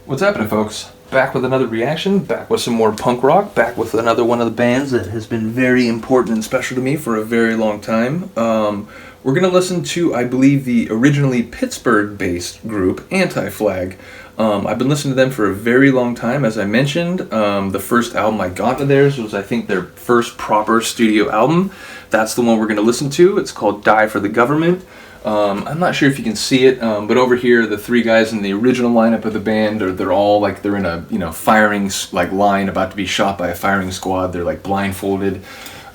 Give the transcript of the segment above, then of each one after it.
What's happening, folks? Back with another reaction, back with some more punk rock, back with another one of the bands that has been very important and special to me for a very long time. We're going to listen to, I believe, the originally Pittsburgh-based group, Anti-Flag. I've been listening to them for a very long time, as I mentioned. The first album I got of theirs was, I think, their first proper studio album. That's the one we're going to listen to. It's called Die for the Government. I'm not sure if you can see it, but over here, the three guys in the original lineup of the band, they're all like they're in a firing line about to be shot by a firing squad. They're like blindfolded.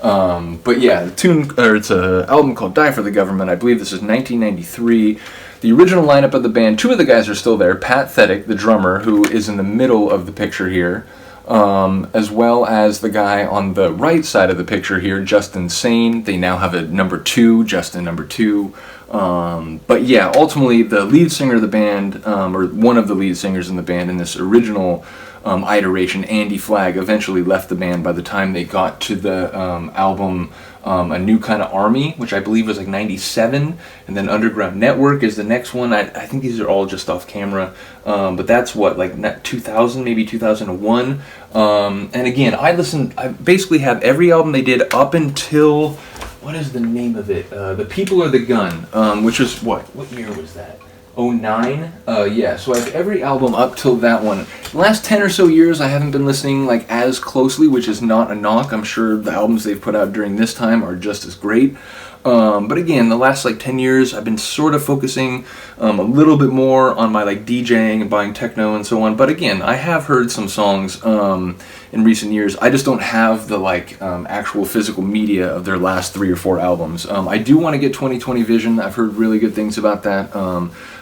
But yeah, it's an album called Die for the Government. I believe this is 1993. The original lineup of the band, two of the guys are still there. Pat Thedick, the drummer, who is in the middle of the picture here, as well as the guy on the right side of the picture here, Justin Sane. They now have a number 2, Justin number 2. But yeah, ultimately the lead singer of the band, or one of the lead singers in the band in this original iteration, Andy Flagg, eventually left the band by the time they got to the album A New Kind of Army, which I believe was like 97, and then Underground Network is the next one. I think these are all just off camera, but that's what, like 2000, maybe 2001. And again, I basically have every album they did up until, what is the name of it? The People Are the Gun, which was, what year was that? 09? Yeah, so I have every album up till that one. The last 10 or so years I haven't been listening like as closely, which is not a knock. I'm sure the albums they've put out during this time are just as great. But again, the last like 10 years I've been sort of focusing a little bit more on my like DJing and buying techno and so on. But again, I have heard some songs in recent years. I just don't have the like actual physical media of their last 3 or 4 albums. I do want to get 2020 Vision. I've heard really good things about that.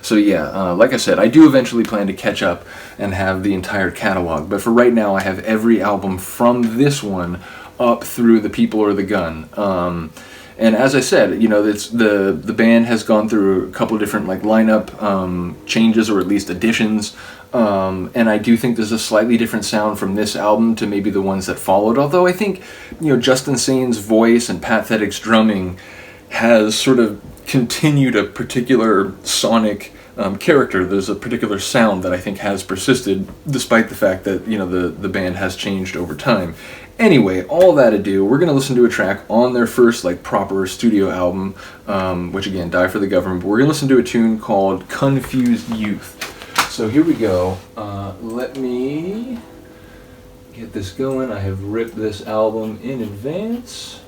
So yeah, like I said, I do eventually plan to catch up and have the entire catalog. But for right now, I have every album from this one up through The People or the Gun. And as I said, it's the band has gone through a couple of different like lineup changes, or at least additions. And I do think there's a slightly different sound from this album to maybe the ones that followed. Although I think, Justin Sane's voice and Pat Thedick's drumming has sort of continued a particular sonic character. There's a particular sound that I think has persisted, despite the fact that the band has changed over time. Anyway, all that ado, we're going to listen to a track on their first like proper studio album, which again, Die for the Government. But we're going to listen to a tune called Confused Youth. So here we go. Let me get this going. I have ripped this album in advance.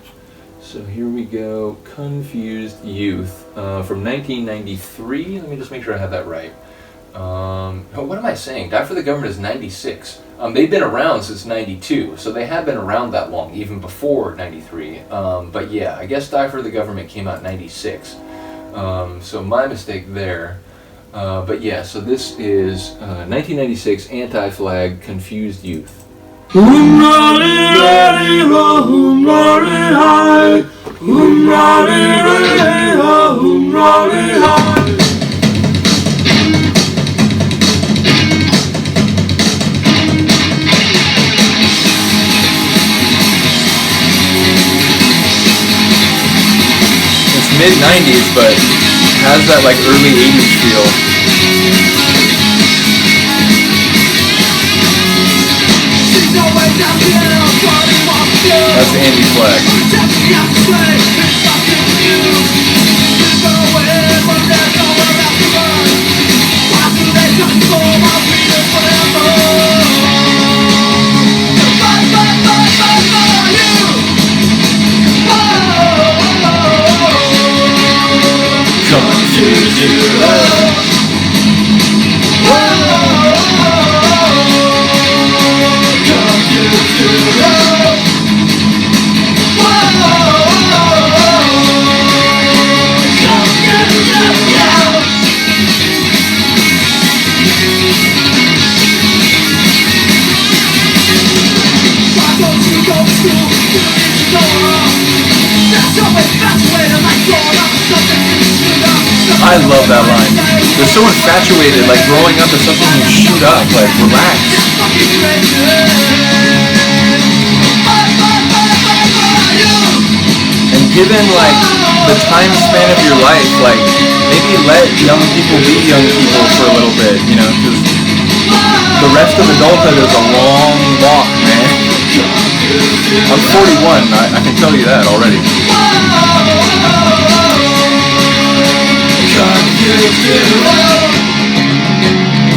So here we go, Confused Youth, from 1993. Let me just make sure I have that right. What am I saying? Die for the Government is 96. They've been around since 92, so they have been around that long, even before 93. But yeah, I guess Die for the Government came out in 96. So my mistake there. But yeah, so this is 1996 Anti-Flag, Confused Youth. Mid-90s, but has that like early 80s feel. That's Andy Flag. I love that line. They're so infatuated, like growing up is something you shoot up, like relax. And given like the time span of your life, like maybe let young people be young people for a little bit, because rest of adulthood is a long walk, man. I'm 41, I can tell you that already.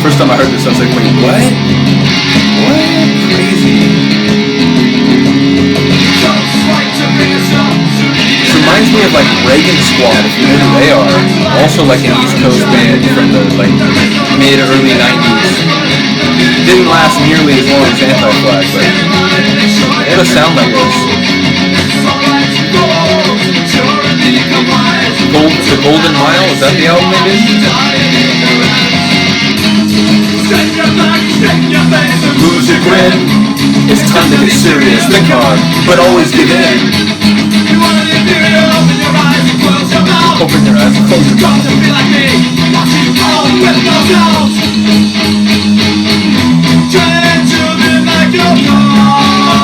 First time I heard this, I was like, wait, what? What? Crazy. This reminds me of like Reagan Squad, if you know who they are. Also like an East Coast band from the like mid-early 90s. Didn't last nearly as long as Anti-Flag, but what a sound like this. The Golden Mile, is that the album they did? Lose your grin, it's time to get serious, think hard, but always give in. Open your eyes, close your mouth.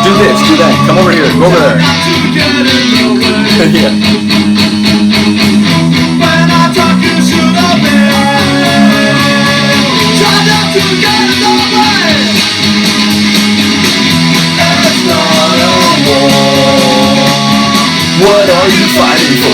Do this, do that, come over here, go over there. Yeah. What are you fighting for?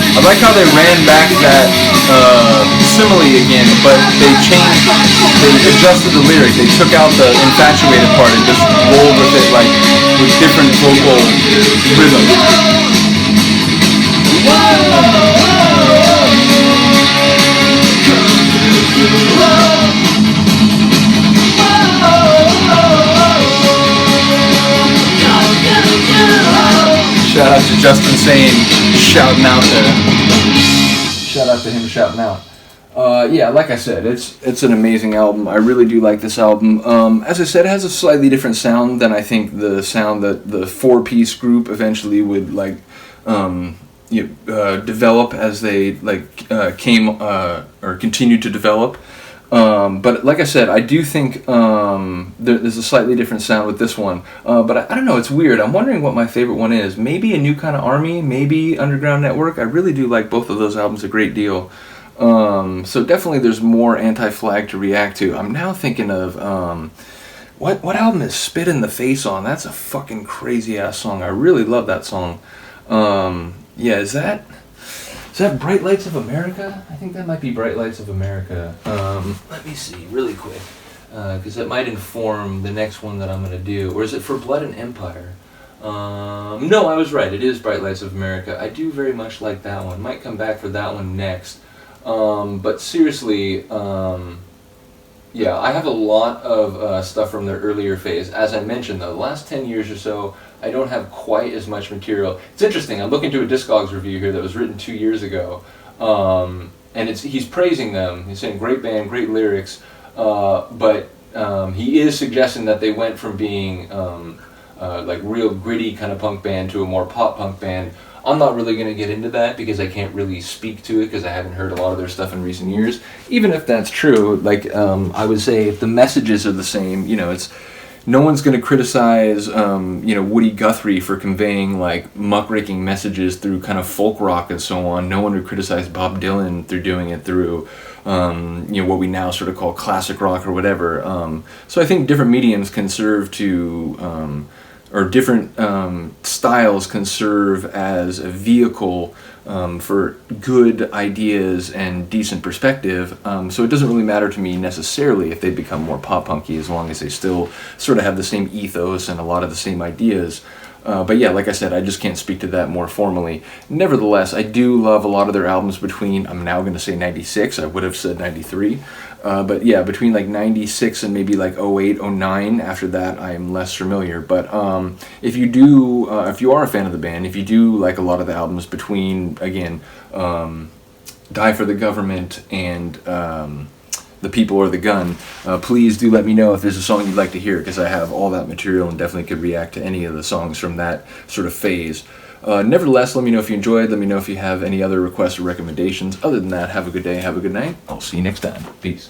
I like how they ran back that simile again, but they adjusted the lyric. They took out the infatuated part and just rolled with it like with different vocal rhythm. Shout out to Justin saying, shouting out there. Shout out to him shouting out. Yeah, like I said, it's an amazing album. I really do like this album. As I said, it has a slightly different sound than I think the sound that the four-piece group eventually would like develop as they came or continued to develop. But like I said, I do think there's a slightly different sound with this one. But I don't know, it's weird. I'm wondering what my favorite one is. Maybe A New Kind of Army, maybe Underground Network. I really do like both of those albums a great deal. So definitely there's more Anti-Flag to react to. I'm now thinking of, what album is Spit in the Face on? That's a fucking crazy ass song. I really love that song. Yeah, is that Bright Lights of America? I think that might be Bright Lights of America. Let me see really quick, because that might inform the next one that I'm going to do. Or is it For Blood and Empire? No, I was right. It is Bright Lights of America. I do very much like that one. Might come back for that one next. But seriously, yeah, I have a lot of stuff from their earlier phase. As I mentioned, though, the last 10 years or so, I don't have quite as much material. It's interesting, I'm looking to a Discogs review here that was written 2 years ago, and he's praising them. He's saying, great band, great lyrics, but he is suggesting that they went from being like real gritty kind of punk band to a more pop punk band. I'm not really going to get into that because I can't really speak to it because I haven't heard a lot of their stuff in recent years. Even if that's true, like I would say if the messages are the same, it's no one's going to criticize Woody Guthrie for conveying like muckraking messages through kind of folk rock and so on. No one would criticize Bob Dylan through doing it through what we now sort of call classic rock or whatever. So I think different mediums can serve to or different styles can serve as a vehicle for good ideas and decent perspective. So it doesn't really matter to me necessarily if they become more pop-punky as long as they still sort of have the same ethos and a lot of the same ideas. But yeah, like I said, I just can't speak to that more formally. Nevertheless, I do love a lot of their albums between, I'm now going to say 96, I would have said 93. But yeah, between like 96 and maybe like 08, 09, after that I am less familiar. But if you are a fan of the band, if you do like a lot of the albums between, again, Die for the Government and The People or the Gun, please do let me know if there's a song you'd like to hear, because I have all that material and definitely could react to any of the songs from that sort of phase. Nevertheless, let me know if you enjoyed. Let me know if you have any other requests or recommendations. Other than that, have a good day, have a good night. I'll see you next time. Peace.